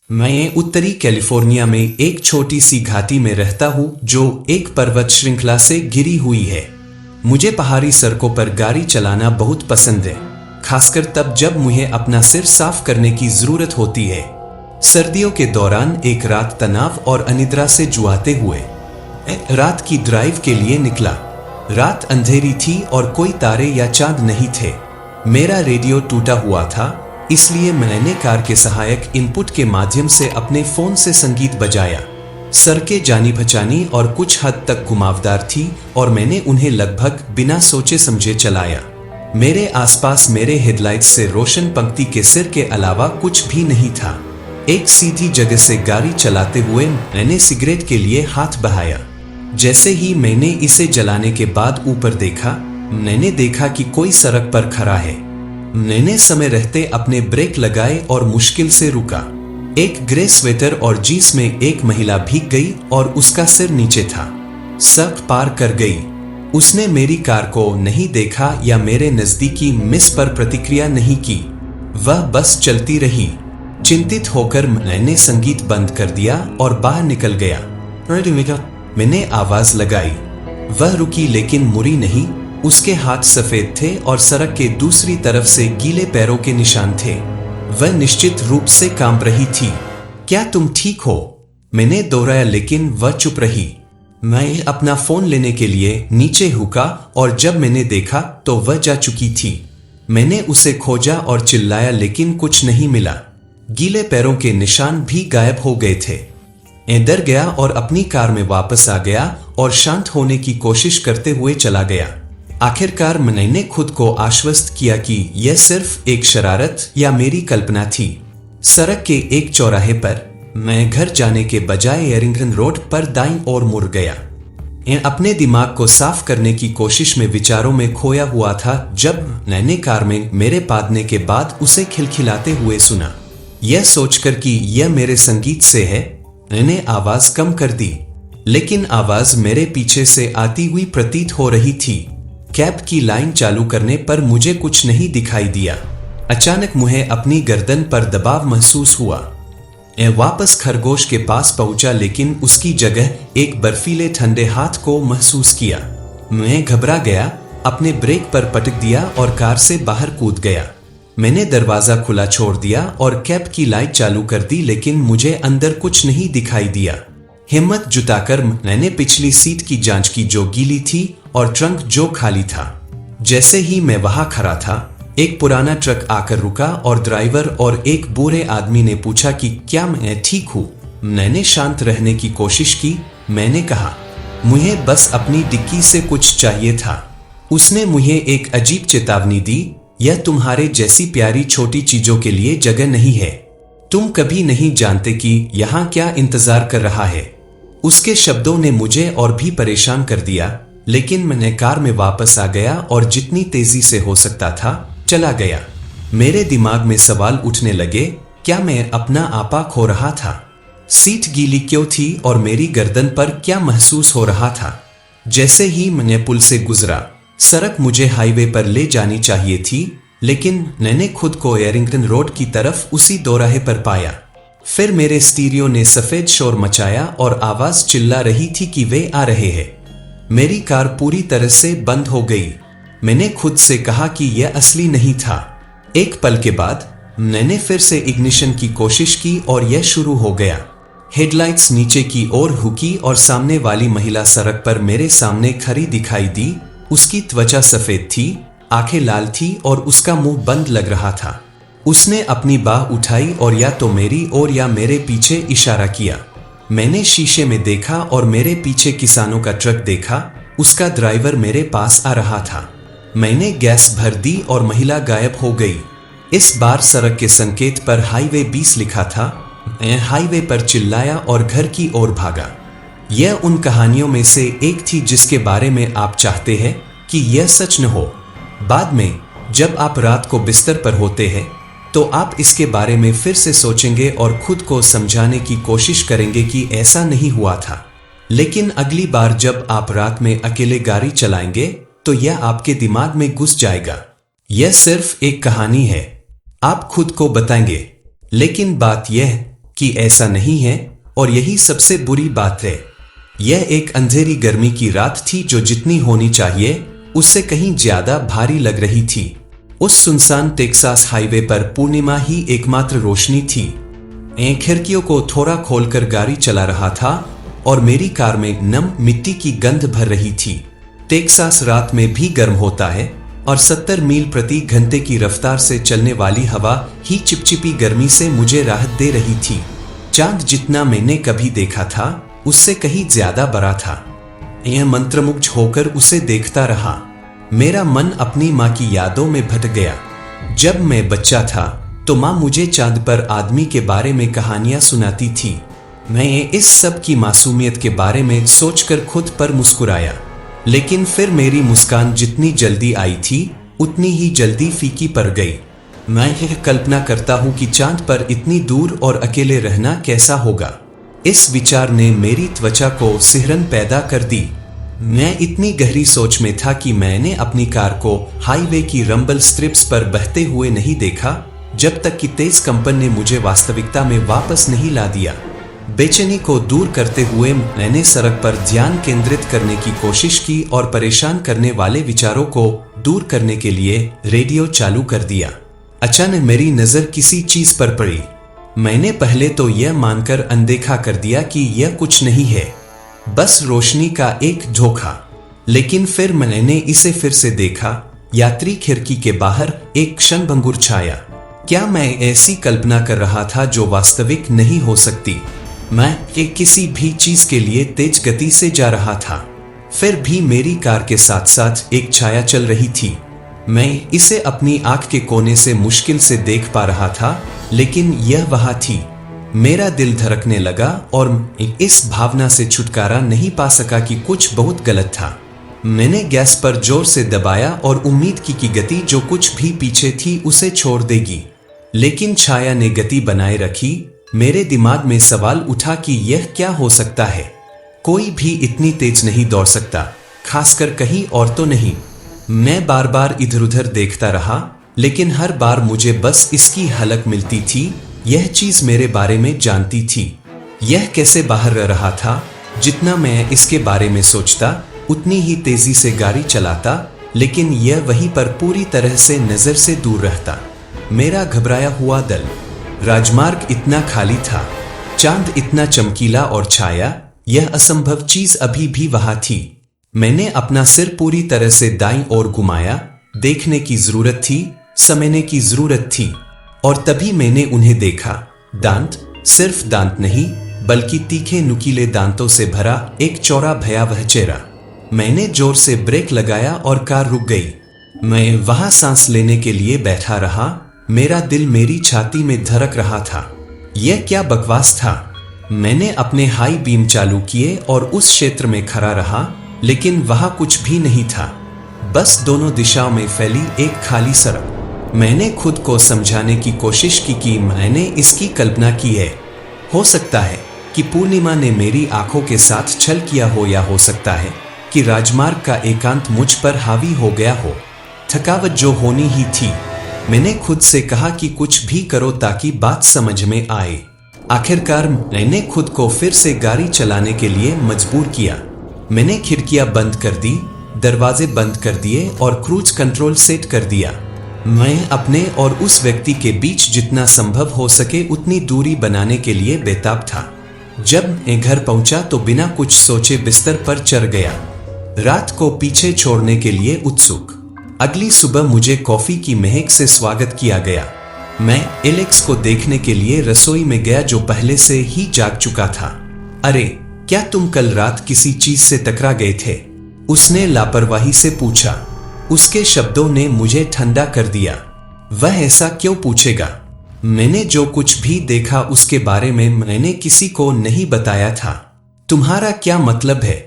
मैं उत्तरी कैलिफोर्निया में एक छोटी सी घाटी में रहता हूँ जो एक पर्वत श्रृंखला से घिरी हुई है। मुझे पहाड़ी सड़कों पर गाड़ी चलाना बहुत पसंद है, खासकर तब जब मुझे अपना सिर साफ करने की जरूरत होती है। सर्दियों के दौरान एक रात तनाव और अनिद्रा से जुआते हुए रात की ड्राइव के लिए निकला। रात अंधेरी थी और कोई तारे या चांद नहीं थे। मेरा रेडियो टूटा हुआ था, इसलिए मैंने कार के सहायक इनपुट के माध्यम से अपने फोन से संगीत बजाया। सड़कें जानी पहचानी और कुछ हद तक घुमावदार थी और मैंने उन्हें लगभग बिना सोचे समझे चलाया। मेरे आसपास मेरे हेडलाइट्स से रोशन पंक्ति के सिर के अलावा कुछ भी नहीं था। एक सीधी जगह से गाड़ी चलाते हुए मैंने सिगरेट के लिए हाथ बढ़ाया। जैसे ही मैंने इसे जलाने के बाद ऊपर देखा, मैंने देखा कि कोई सड़क पर खड़ा है। मैंने समय रहते अपने ब्रेक लगाए और मुश्किल से रुका। एक ग्रे स्वेटर और जींस में एक महिला भीग गई और उसका सिर नीचे था। सड़क पार कर गई। उसने मेरी कार को नहीं देखा या मेरे नजदीकी मिस पर प्रतिक्रिया नहीं की। वह बस चलती रही। चिंतित होकर मैंने संगीत बंद कर दिया और बाहर निकल गया। मैंने आवाज लगाई। वह रुकी लेकिन मुड़ी नहीं। उसके हाथ सफेद थे और सड़क के दूसरी तरफ से गीले पैरों के निशान थे। वह निश्चित रूप से कांप रही थी। क्या तुम ठीक हो? मैंने दोहराया लेकिन वह चुप रही। मैं अपना फोन लेने के लिए नीचे झुका और जब मैंने देखा तो वह जा चुकी थी। मैंने उसे खोजा और चिल्लाया लेकिन कुछ नहीं मिला। गीले पैरों के निशान भी गायब हो गए थे। मैं डर गया और अपनी कार में वापस आ गया और शांत होने की कोशिश करते हुए चला गया। आखिरकार मैंने खुद को आश्वस्त किया कि यह सिर्फ एक शरारत या मेरी कल्पना थी। सड़क के एक चौराहे पर मैं घर जाने के बजाय एरिंगटन रोड पर दाईं ओर मुड़ गया। मैं अपने दिमाग को साफ करने की कोशिश में विचारों में खोया हुआ था जब मैंने कार में मेरे पादने के बाद उसे खिलखिलाते हुए सुना। यह सोचकर कि यह मेरे संगीत से है, मैंने आवाज कम कर दी, लेकिन आवाज मेरे पीछे से आती हुई प्रतीत हो रही थी। कैब की लाइन चालू करने पर मुझे कुछ नहीं दिखाई दिया। अचानक मुझे अपनी गर्दन पर दबाव महसूस हुआ। मैं वापस खरगोश के पास पहुंचा लेकिन उसकी जगह एक बर्फीले ठंडे हाथ को महसूस किया। मैं घबरा गया, अपने ब्रेक पर पटक दिया और कार से बाहर कूद गया। मैंने दरवाजा खुला छोड़ दिया और कैब की लाइट चालू कर दी लेकिन मुझे अंदर कुछ नहीं दिखाई दिया। हिम्मत जुटाकर मैंने पिछली सीट की जांच की जो गीली थी और ट्रंक जो खाली था। जैसे ही मैं वहां खड़ा था, एक पुराना ट्रक आकर रुका और ड्राइवर और एक बूढ़े आदमी ने पूछा कि क्या मैं ठीक हूँ। मैंने शांत रहने की कोशिश की। मैंने कहा, मुझे बस अपनी डिक्की से कुछ चाहिए था। उसने मुझे एक अजीब चेतावनी दी, यह तुम्हारे जैसी प्यारी छोटी चीजों के लिए जगह नहीं है। तुम कभी नहीं जानते कि यहाँ क्या इंतजार कर रहा है। उसके शब्दों ने मुझे और भी परेशान कर दिया, लेकिन मैंने कार में वापस आ गया और जितनी तेजी से हो सकता था चला गया। मेरे दिमाग में सवाल उठने लगे, क्या मैं अपना आपा खो रहा था? सीट गीली क्यों थी और मेरी गर्दन पर क्या महसूस हो रहा था? जैसे ही मैंने पुल से गुजरा, सड़क मुझे हाईवे पर ले जानी चाहिए थी, लेकिन मैंने खुद को एरिंगटन रोड की तरफ उसी दोराहे पर पाया। फिर मेरे स्टीरियो ने सफेद शोर मचाया और आवाज चिल्ला रही थी कि वे आ रहे हैं। मेरी कार पूरी तरह से बंद हो गई। मैंने खुद से कहा कि यह असली नहीं था। एक पल के बाद मैंने फिर से इग्निशन की कोशिश की और यह शुरू हो गया। हेडलाइट्स नीचे की ओर हुकी और सामने वाली महिला सड़क पर मेरे सामने खड़ी दिखाई दी। उसकी त्वचा सफेद थी, आंखें लाल थी और उसका मुंह बंद लग रहा था। उसने अपनी बाह उठाई और या तो मेरी ओर या मेरे पीछे इशारा किया। मैंने शीशे में देखा और मेरे पीछे किसानों का ट्रक देखा। उसका ड्राइवर मेरे पास आ रहा था। मैंने गैस भर दी और महिला गायब हो गई। इस बार सड़क के संकेत पर हाईवे 20 लिखा था। मैं हाईवे पर चिल्लाया और घर की ओर भागा। यह उन कहानियों में से एक थी जिसके बारे में आप चाहते हैं कि यह सच न हो। बाद में जब आप रात को बिस्तर पर होते हैं तो आप इसके बारे में फिर से सोचेंगे और खुद को समझाने की कोशिश करेंगे कि ऐसा नहीं हुआ था। लेकिन अगली बार जब आप रात में अकेले गाड़ी चलाएंगे तो यह आपके दिमाग में घुस जाएगा। यह सिर्फ एक कहानी है, आप खुद को बताएंगे। लेकिन बात यह कि ऐसा नहीं है, और यही सबसे बुरी बात है। यह एक अंधेरी गर्मी की रात थी जो जितनी होनी चाहिए उससे कहीं ज्यादा भारी लग रही थी। उस सुनसान टेक्सास हाईवे पर पूर्णिमा ही एकमात्र रोशनी थी। मैं खिड़कियों को थोड़ा खोलकर गाड़ी चला रहा था और मेरी कार में नम मिट्टी की गंध भर रही थी। टेक्सास रात में भी गर्म होता है और 70 मील प्रति घंटे की रफ्तार से चलने वाली हवा ही चिपचिपी गर्मी से मुझे राहत दे रही थी। चांद जितना मैंने कभी देखा था उससे कहीं ज्यादा बड़ा था। यह मंत्रमुग्ध होकर उसे देखता रहा। मेरा मन अपनी माँ की यादों में भटक गया। जब मैं बच्चा था तो माँ मुझे चांद पर आदमी के बारे में कहानियां सुनाती थी। मैं इस सब की मासूमियत के बारे में सोचकर खुद पर मुस्कुराया, लेकिन फिर मेरी मुस्कान जितनी जल्दी आई थी उतनी ही जल्दी फीकी पड़ गई। मैं यह कल्पना करता हूँ कि चांद पर इतनी दूर और अकेले रहना कैसा होगा। इस विचार ने मेरी त्वचा को सिहरन पैदा कर दी। मैं इतनी गहरी सोच में था कि मैंने अपनी कार को हाईवे की रंबल स्ट्रिप्स पर बहते हुए नहीं देखा जब तक कि तेज कंपन ने मुझे वास्तविकता में वापस नहीं ला दिया। बेचैनी को दूर करते हुए मैंने सड़क पर ध्यान केंद्रित करने की कोशिश की और परेशान करने वाले विचारों को दूर करने के लिए रेडियो चालू कर दिया। अचानक मेरी नजर किसी चीज पर पड़ी। मैंने पहले तो यह मानकर अनदेखा कर दिया कि यह कुछ नहीं है, बस रोशनी का एक धोखा। लेकिन फिर मैंने इसे फिर से देखा। यात्री खिड़की के बाहर एक क्षणभंगुर छाया। क्या मैं ऐसी कल्पना कर रहा था जो वास्तविक नहीं हो सकती? मैं किसी भी चीज के लिए तेज गति से जा रहा था। फिर भी मेरी कार के साथ साथ एक छाया चल रही थी। मैं इसे अपनी आंख के कोने से मुश्किल से देख पा रहा था, लेकिन यह वहां थी। मेरा दिल धड़कने लगा और इस भावना से छुटकारा नहीं पा सका कि कुछ बहुत गलत था। मैंने गैस पर जोर से दबाया और उम्मीद की कि गति जो कुछ भी पीछे थी उसे छोड़ देगी, लेकिन छाया ने गति बनाए रखी। मेरे दिमाग में सवाल उठा कि यह क्या हो सकता है। कोई भी इतनी तेज नहीं दौड़ सकता, खासकर कहीं और तो नहीं। मैं बार बार इधर उधर देखता रहा, लेकिन हर बार मुझे बस इसकी झलक मिलती थी। यह चीज मेरे बारे में जानती थी। यह कैसे बाहर रह रहा था। जितना मैं इसके बारे में सोचता उतनी ही तेजी से गाड़ी चलाता, लेकिन यह वहीं पर पूरी तरह से नजर से दूर रहता। मेरा घबराया हुआ दिल। राजमार्ग इतना खाली था, चांद इतना चमकीला और छाया, यह असंभव चीज अभी भी वहां थी। मैंने अपना सिर पूरी तरह से दाईं ओर घुमाया। देखने की जरूरत थी, समझने की जरूरत थी। और तभी मैंने उन्हें देखा। दांत, सिर्फ दांत नहीं बल्कि तीखे नुकीले दांतों से भरा एक चौड़ा भयावह चेहरा। मैंने जोर से ब्रेक लगाया और कार रुक गई। मैं वहां सांस लेने के लिए बैठा रहा। मेरा दिल मेरी छाती में धड़क रहा था। यह क्या बकवास था। मैंने अपने हाई बीम चालू किए और उस क्षेत्र में खड़ा रहा, लेकिन वहां कुछ भी नहीं था। बस दोनों दिशाओं में फैली एक खाली सड़क। मैंने खुद को समझाने की कोशिश की कि मैंने इसकी कल्पना की है। हो सकता है कि पूर्णिमा ने मेरी आंखों के साथ छल किया हो, या हो सकता है कि राजमार्ग का एकांत मुझ पर हावी हो गया हो। थकावट जो होनी ही थी। मैंने खुद से कहा कि कुछ भी करो ताकि बात समझ में आए। आखिरकार मैंने खुद को फिर से गाड़ी चलाने के लिए मजबूर किया। मैंने खिड़कियां बंद कर दी, दरवाजे बंद कर दिए और क्रूज कंट्रोल सेट कर दिया। मैं अपने और उस व्यक्ति के बीच जितना संभव हो सके उतनी दूरी बनाने के लिए बेताब था। जब मैं घर पहुंचा तो बिना कुछ सोचे बिस्तर पर चढ़ गया, रात को पीछे छोड़ने के लिए उत्सुक। अगली सुबह मुझे कॉफी की महक से स्वागत किया गया। मैं एलेक्स को देखने के लिए रसोई में गया जो पहले से ही जाग चुका था। अरे, क्या तुम कल रात किसी चीज से टकरा गए थे? उसने लापरवाही से पूछा। उसके शब्दों ने मुझे ठंडा कर दिया। वह ऐसा क्यों पूछेगा? मैंने जो कुछ भी देखा उसके बारे में मैंने किसी को नहीं बताया था। तुम्हारा क्या मतलब है?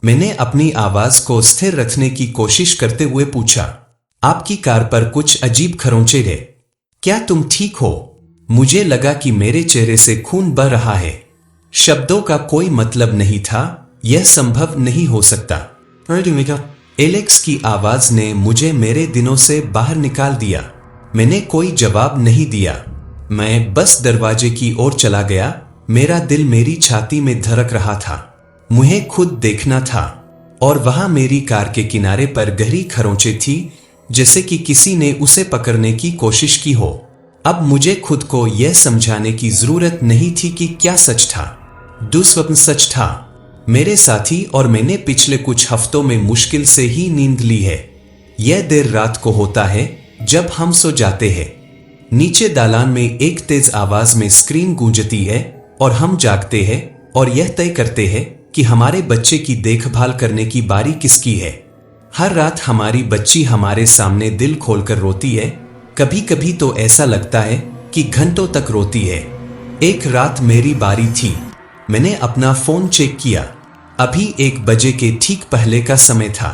मैंने अपनी आवाज को स्थिर रखने की कोशिश करते हुए पूछा। आपकी कार पर कुछ अजीब खरोंचे हैं। क्या तुम ठीक हो? मुझे लगा कि मेरे चेहरे से खून बह रहा है। शब्दों का कोई मतलब नहीं था। यह संभव नहीं हो सकता। एलेक्स की आवाज ने मुझे मेरे दिनों से बाहर निकाल दिया। मैंने कोई जवाब नहीं दिया। मैं बस दरवाजे की ओर चला गया। मेरा दिल मेरी छाती में धड़क रहा था। मुझे खुद देखना था और वहां मेरी कार के किनारे पर गहरी खरोंचें थी, जैसे कि किसी ने उसे पकड़ने की कोशिश की हो। अब मुझे खुद को यह समझाने की जरूरत नहीं थी कि क्या सच था। दुस्वप्न सच था। मेरे साथी और मैंने पिछले कुछ हफ्तों में मुश्किल से ही नींद ली है। यह देर रात को होता है जब हम सो जाते हैं। नीचे दालान में एक तेज आवाज में स्क्रीन गूंजती है और हम जागते हैं और यह तय करते हैं कि हमारे बच्चे की देखभाल करने की बारी किसकी है। हर रात हमारी बच्ची हमारे सामने दिल खोलकर रोती है। कभी कभी तो ऐसा लगता है कि घंटों तक रोती है। एक रात मेरी बारी थी। मैंने अपना फोन चेक किया। अभी 1 बजे के ठीक पहले का समय था।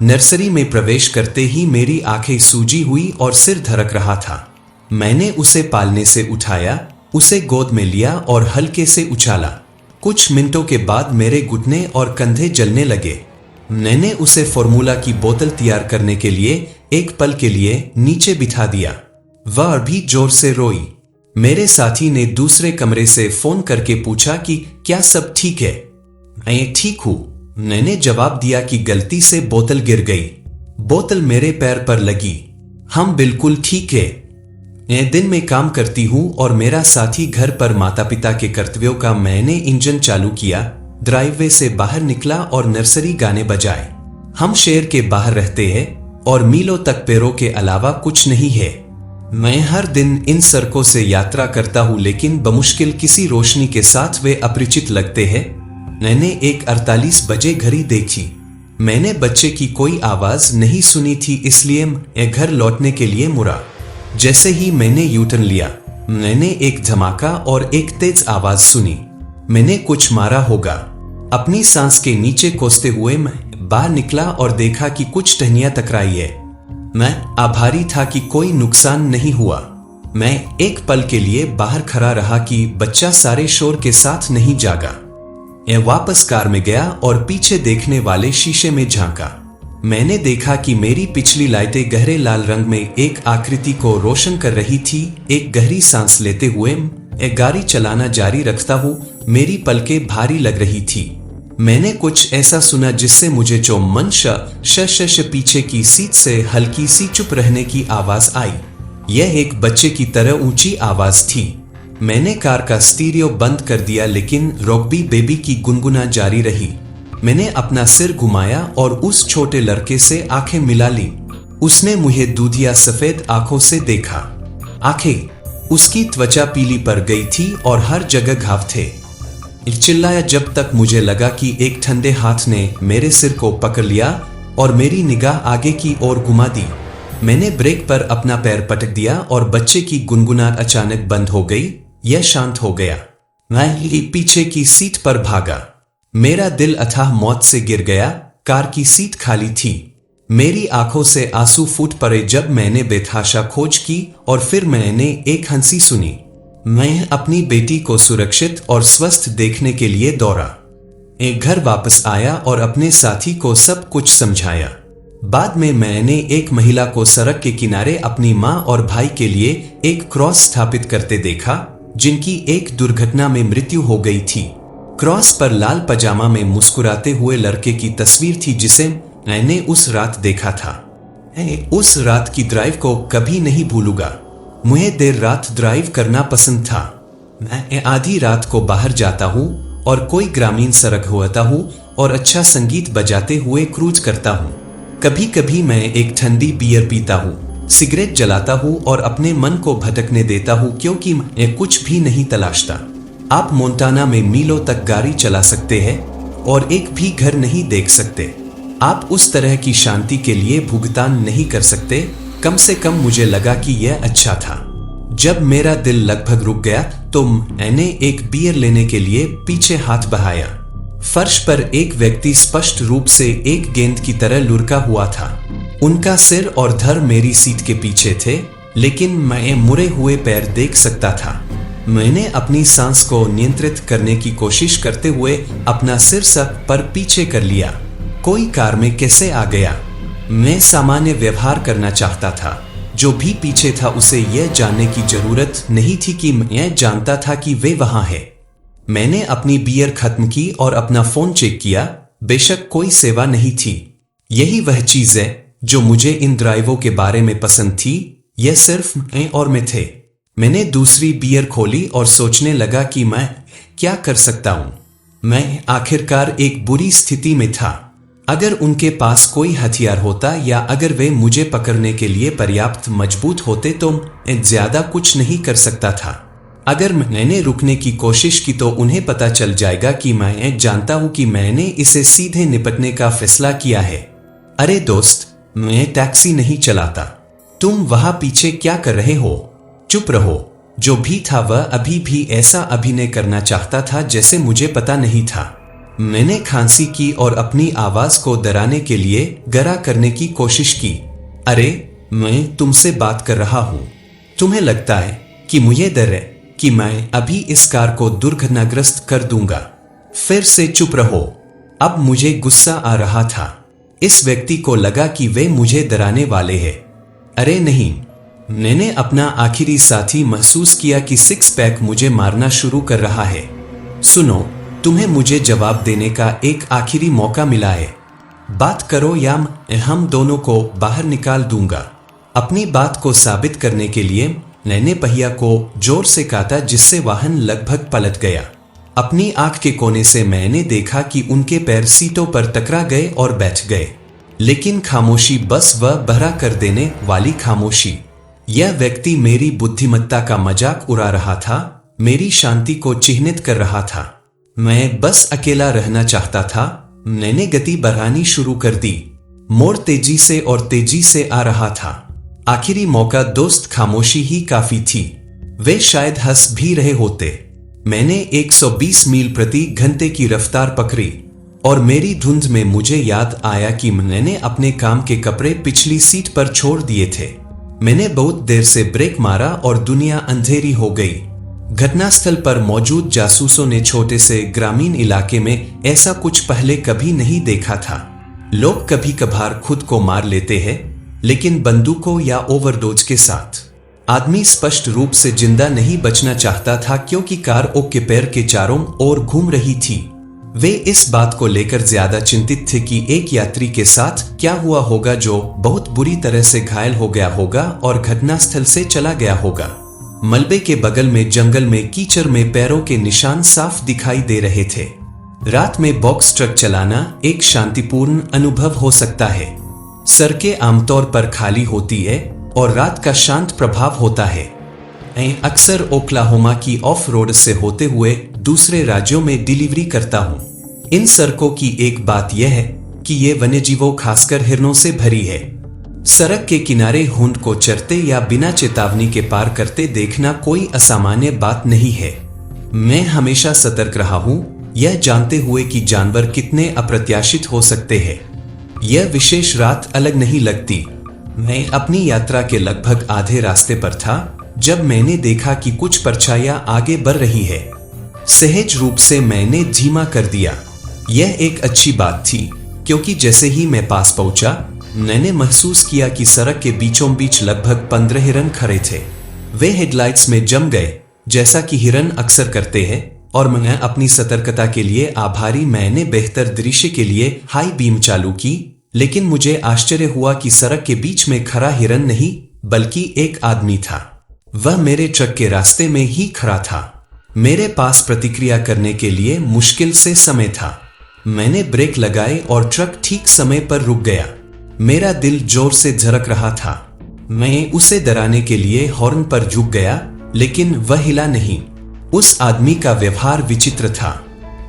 नर्सरी में प्रवेश करते ही मेरी आंखें सूजी हुई और सिर धड़क रहा था। मैंने उसे पालने से उठाया, उसे गोद में लिया और हल्के से उछाला। कुछ मिनटों के बाद मेरे घुटने और कंधे जलने लगे। मैंने उसे फॉर्मूला की बोतल तैयार करने के लिए एक पल के लिए नीचे बिठा दिया। वह भी जोर से रोई। मेरे साथी ने दूसरे कमरे से फोन करके पूछा कि क्या सब ठीक है। मैं ठीक हूं, मैंने जवाब दिया कि गलती से बोतल गिर गई। बोतल मेरे पैर पर लगी। हम बिल्कुल ठीक है। मैं दिन में काम करती हूँ और मेरा साथी घर पर माता पिता के कर्तव्यों का। मैंने इंजन चालू किया, ड्राइववे से बाहर निकला और नर्सरी गाने बजाए। हम शहर के बाहर रहते हैं और मीलों तक पैरों के अलावा कुछ नहीं है। मैं हर दिन इन सड़कों से यात्रा करता हूँ, लेकिन बमुश्किल किसी रोशनी के साथ वे अपरिचित लगते हैं। मैंने 1:48 बजे घड़ी देखी। मैंने बच्चे की कोई आवाज नहीं सुनी थी, इसलिए मैं घर लौटने के लिए मुड़ा। जैसे ही मैंने यूटर्न लिया, मैंने एक धमाका और एक तेज आवाज सुनी। मैंने कुछ मारा होगा। अपनी सांस के नीचे कोसते हुए मैं बाहर निकला और देखा कि कुछ टहनियां टकराई है। मैं आभारी था कि कोई नुकसान नहीं हुआ। मैं एक पल के लिए बाहर खड़ा रहा कि बच्चा सारे शोर के साथ नहीं जागा। मैं वापस कार में गया और पीछे देखने वाले शीशे में झांका। मैंने देखा कि मेरी पिछली लाइटें गहरे लाल रंग में एक आकृति को रोशन कर रही थी। एक गहरी सांस लेते हुए मैं गाड़ी चलाना जारी रखता हूँ। मेरी पलकें भारी लग रही थी। मैंने कुछ ऐसा सुना जिससे मुझे जो मन श पीछे की सीट से हल्की सी चुप रहने की आवाज आई। यह एक बच्चे की तरह ऊंची आवाज थी। मैंने कार का स्टीरियो बंद कर दिया, लेकिन रॉकबी बेबी की गुनगुना जारी रही। मैंने अपना सिर घुमाया और उस छोटे लड़के से आंखें मिला ली। उसने मुझे दूधिया सफेद आंखों से देखा। आंखें उसकी त्वचा पीली पड़ गई थी और हर जगह घाव थे। चिल्लाया जब तक मुझे लगा कि एक ठंडे हाथ ने मेरे सिर को पकड़ लिया और मेरी निगाह आगे की ओर घुमा दी। मैंने ब्रेक पर अपना पैर पटक दिया और बच्चे की गुनगुनाहट अचानक बंद हो गई। यह शांत हो गया। मैं पीछे की सीट पर भागा। मेरा दिल अथाह मौत से गिर गया। कार की सीट खाली थी। मेरी आंखों से आंसू फूट पड़े जब मैंने बेतहाशा खोज की और फिर मैंने एक हंसी सुनी। मैं अपनी बेटी को सुरक्षित और स्वस्थ देखने के लिए दौड़ा। एक घर वापस आया और अपने साथी को सब कुछ समझाया। बाद में मैंने एक महिला को सड़क के किनारे अपनी मां और भाई के लिए एक क्रॉस स्थापित करते देखा, जिनकी एक दुर्घटना में मृत्यु हो गई थी। क्रॉस पर लाल पजामा में मुस्कुराते हुए लड़के की तस्वीर थी जिसे मैंने उस रात देखा था। उस रात की ड्राइव को कभी नहीं भूलूंगा। मुझे देर रात ड्राइव करना पसंद था। मैं आधी रात को बाहर जाता हूँ और कोई ग्रामीण सड़क होता हूँ और अच्छा संगीत बजाते हुए क्रूज करता हूँ। कभी कभी मैं एक ठंडी बियर पीता हूँ, सिगरेट जलाता हूँ और अपने मन को भटकने देता हूँ, क्योंकि मैं कुछ भी नहीं तलाशता। आप मोंटाना में मीलों तक गाड़ी चला सकते हैं और एक भी घर नहीं देख सकते। आप उस तरह की शांति के लिए भुगतान नहीं कर सकते। कम से कम मुझे लगा कि यह अच्छा था। जब मेरा दिल लगभग रुक गया तो मैंने एक बियर लेने के लिए पीछे हाथ बढ़ाया। फर्श पर एक व्यक्ति स्पष्ट रूप से एक गेंद की तरह लुढ़का हुआ था। उनका सिर और धड़ मेरी सीट के पीछे थे, लेकिन मैं मुड़े हुए पैर देख सकता था। मैंने अपनी सांस को नियंत्रित करने की कोशिश करते हुए अपना सिर सर पर पीछे कर लिया। कोई कार में कैसे आ गया? मैं सामान्य व्यवहार करना चाहता था। जो भी पीछे था उसे यह जानने की जरूरत नहीं थी कि मैं जानता था कि वे वहां है। मैंने अपनी बियर खत्म की और अपना फोन चेक किया। बेशक कोई सेवा नहीं थी। यही वह चीज है जो मुझे इन ड्राइवों के बारे में पसंद थी। यह सिर्फ मैं और मैं थे। मैंने दूसरी बियर खोली और सोचने लगा कि मैं क्या कर सकता हूं। मैं आखिरकार एक बुरी स्थिति में था। अगर उनके पास कोई हथियार होता या अगर वे मुझे पकड़ने के लिए पर्याप्त मजबूत होते तो मैं ज्यादा कुछ नहीं कर सकता था। अगर मैंने रुकने की कोशिश की तो उन्हें पता चल जाएगा कि मैं जानता हूं कि मैंने इसे सीधे निपटने का फैसला किया है। अरे दोस्त, मैं टैक्सी नहीं चलाता। तुम वहां पीछे क्या कर रहे हो? चुप रहो। जो भी था वह अभी भी ऐसा अभिनय करना चाहता था जैसे मुझे पता नहीं था। मैंने खांसी की और अपनी आवाज को डराने के लिए गरा करने की कोशिश की। अरे, मैं तुमसे बात कर रहा हूं। तुम्हें लगता है कि मुझे डर है कि मैं अभी इस कार को दुर्घटनाग्रस्त कर दूंगा। फिर से चुप रहो। अब मुझे गुस्सा आ रहा था। इस व्यक्ति को लगा कि वे मुझे डराने वाले हैं। अरे नहीं, मैंने अपना आखिरी साथी महसूस किया कि सिक्स पैक मुझे मारना शुरू कर रहा है। सुनो, तुम्हें मुझे जवाब देने का एक आखिरी मौका मिला है। बात करो या हम दोनों को बाहर निकाल दूंगा। अपनी बात को साबित करने के लिए मैंने पहिया को जोर से काटा जिससे वाहन लगभग पलट गया। अपनी आंख के कोने से मैंने देखा कि उनके पैर सीटों पर टकरा गए और बैठ गए। लेकिन खामोशी, बस वह बहरा कर देने वाली खामोशी। यह व्यक्ति मेरी बुद्धिमत्ता का मजाक उड़ा रहा था, मेरी शांति को चिह्नित कर रहा था। मैं बस अकेला रहना चाहता था। मैंने गति बढ़ानी शुरू कर दी। मोड़ तेजी से और तेजी से आ रहा था। आखिरी मौका दोस्त, खामोशी ही काफी थी। वे शायद हंस भी रहे होते। मैंने 120 मील प्रति घंटे की रफ्तार पकड़ी और मेरी धुंध में मुझे याद आया कि मैंने अपने काम के कपड़े पिछली सीट पर छोड़ दिए थे। मैंने बहुत देर से ब्रेक मारा और दुनिया अंधेरी हो गई। घटनास्थल पर मौजूद जासूसों ने छोटे से ग्रामीण इलाके में ऐसा कुछ पहले कभी नहीं देखा था। लोग कभी कभार खुद को मार लेते हैं, लेकिन बंदूकों या ओवरडोज के साथ। आदमी स्पष्ट रूप से जिंदा नहीं बचना चाहता था क्योंकि कार ओक के पैर के चारों ओर घूम रही थी। वे इस बात को लेकर ज्यादा चिंतित थे कि एक यात्री के साथ क्या हुआ होगा जो बहुत बुरी तरह से घायल हो गया होगा और घटनास्थल से चला गया होगा। मलबे के बगल में जंगल में कीचड़ में पैरों के निशान साफ दिखाई दे रहे थे। रात में बॉक्स ट्रक चलाना एक शांतिपूर्ण अनुभव हो सकता है। सड़कें आमतौर पर खाली होती है और रात का शांत प्रभाव होता है। मैं अक्सर ओक्लाहोमा की ऑफ रोड से होते हुए दूसरे राज्यों में डिलीवरी करता हूँ। इन सड़कों की एक बात यह है कि ये वन्यजीवों, खासकर हिरणों से भरी है। सड़क के किनारे हुंड को चरते या बिना चेतावनी के पार करते देखना कोई असामान्य बात नहीं है। मैं हमेशा सतर्क रहा हूँ, यह जानते हुए कि जानवर कितने अप्रत्याशित हो सकते हैं। यह विशेष रात अलग नहीं लगती। मैं अपनी यात्रा के लगभग आधे रास्ते पर था जब मैंने देखा कि कुछ परछाइयां आगे बढ़ रही है। सहज रूप से मैंने धीमा कर दिया। यह एक अच्छी बात थी क्योंकि जैसे ही मैं पास पहुंचा, मैंने महसूस किया कि सड़क के बीचों बीच लगभग 15 हिरन खड़े थे। वे हेडलाइट्स में जम गए जैसा कि हिरन अक्सर करते हैं और मैं अपनी सतर्कता के लिए आभारी। मैंने बेहतर दृश्य के लिए हाई बीम चालू की, लेकिन मुझे आश्चर्य हुआ कि सड़क के बीच में खड़ा हिरन नहीं बल्कि एक आदमी था। वह मेरे ट्रक के रास्ते में ही खड़ा था। मेरे पास प्रतिक्रिया करने के लिए मुश्किल से समय था। मैंने ब्रेक लगाए और ट्रक ठीक समय पर रुक गया। मेरा दिल जोर से धड़क रहा था। मैं उसे डराने के लिए हॉर्न पर झुक गया, लेकिन वह हिला नहीं। उस आदमी का व्यवहार विचित्र था।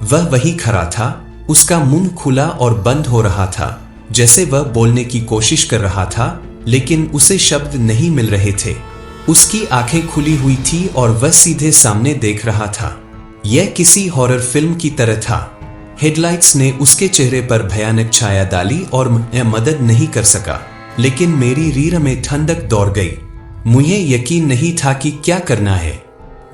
वह वही खड़ा था, उसका मुंह खुला और बंद हो रहा था, जैसे वह बोलने की कोशिश कर रहा था लेकिन उसे शब्द नहीं मिल रहे थे। उसकी आंखें खुली हुई थी और वह सीधे सामने देख रहा था। यह किसी हॉरर फिल्म की तरह था। हेडलाइट्स ने उसके चेहरे पर भयानक छाया डाली और मैं मदद नहीं कर सका, लेकिन मेरी रीढ़ में ठंडक दौड़ गई। मुझे यकीन नहीं था कि क्या करना है।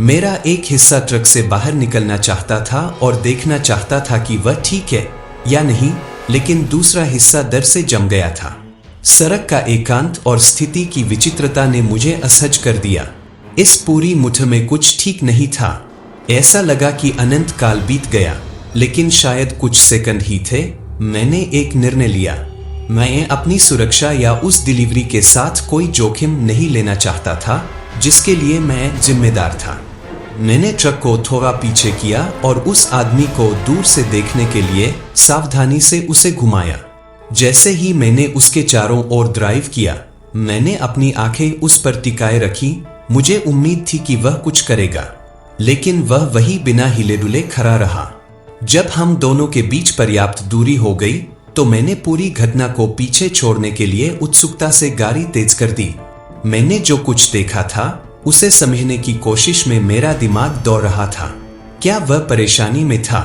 मेरा एक हिस्सा ट्रक से बाहर निकलना चाहता था और देखना चाहता था कि वह ठीक है या नहीं, लेकिन दूसरा हिस्सा डर से जम गया था। सड़क का एकांत और स्थिति की विचित्रता ने मुझे असहज कर दिया। इस पूरी मुठ्ठ में कुछ ठीक नहीं था। ऐसा लगा कि अनंत काल बीत गया, लेकिन शायद कुछ सेकंड ही थे। मैंने एक निर्णय लिया। मैं अपनी सुरक्षा या उस डिलीवरी के साथ कोई जोखिम नहीं लेना चाहता था जिसके लिए मैं जिम्मेदार था। मैंने ट्रक को थोड़ा पीछे किया और उस आदमी को दूर से देखने के लिए सावधानी से उसे घुमाया। जैसे ही मैंने उसके चारों ओर ड्राइव किया, मैंने अपनी आंखें उस पर टिकाए रखी। मुझे उम्मीद थी कि वह कुछ करेगा, लेकिन वह वही बिना हिले डुले खड़ा रहा। जब हम दोनों के बीच पर्याप्त दूरी हो गई तो मैंने पूरी घटना को पीछे छोड़ने के लिए उत्सुकता से गाड़ी तेज कर दी। मैंने जो कुछ देखा था उसे समझने की कोशिश में मेरा दिमाग दौड़ रहा था। क्या वह परेशानी में था?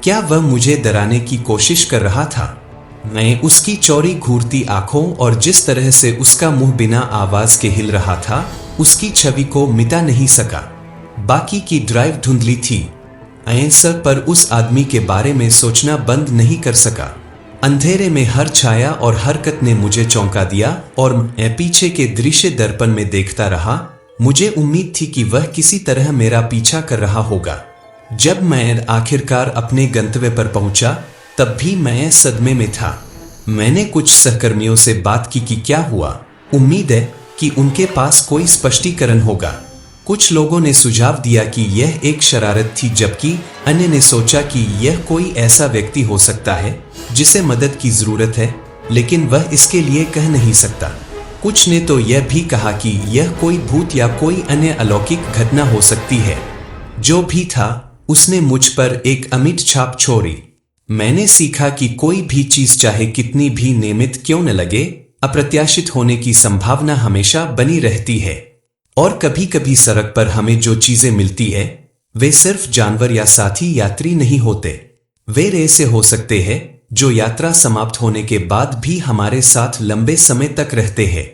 क्या वह मुझे डराने की कोशिश कर रहा था? मैं उसकी चौड़ी घूरती आंखों और जिस तरह से उसका मुंह बिना आवाज के हिल रहा था, उसकी छवि को मिटा नहीं सका। बाकी की ड्राइव धुंधली थी। सर पर उस आदमी के बारे में सोचना बंद नहीं कर सका। अंधेरे में हर छाया और हरकत ने मुझे चौंका दिया और मैं पीछे के दृश्य दर्पण में देखता रहा। मुझे उम्मीद थी कि वह किसी तरह मेरा पीछा कर रहा होगा। जब मैं आखिरकार अपने गंतव्य पर पहुंचा, तब भी मैं सदमे में था। मैंने कुछ सहकर्मियों से बात की कि क्या हुआ। उम्मीद है कि उनके पास कोई स्पष्टीकरण होगा। कुछ लोगों ने सुझाव दिया कि यह एक शरारत थी, जबकि अन्य ने सोचा कि यह कोई ऐसा व्यक्ति हो सकता है जिसे मदद की जरूरत है, लेकिन वह इसके लिए कह नहीं सकता। कुछ ने तो यह भी कहा कि यह कोई भूत या कोई अन्य अलौकिक घटना हो सकती है। जो भी था, उसने मुझ पर एक अमिट छाप छोड़ी। मैंने सीखा कि कोई भी चीज चाहे कितनी भी नियमित क्यों न लगे, अप्रत्याशित होने की संभावना हमेशा बनी रहती है। और कभी कभी सड़क पर हमें जो चीजें मिलती है, वे सिर्फ जानवर या साथी यात्री नहीं होते। वे ऐसे हो सकते हैं जो यात्रा समाप्त होने के बाद भी हमारे साथ लंबे समय तक रहते हैं।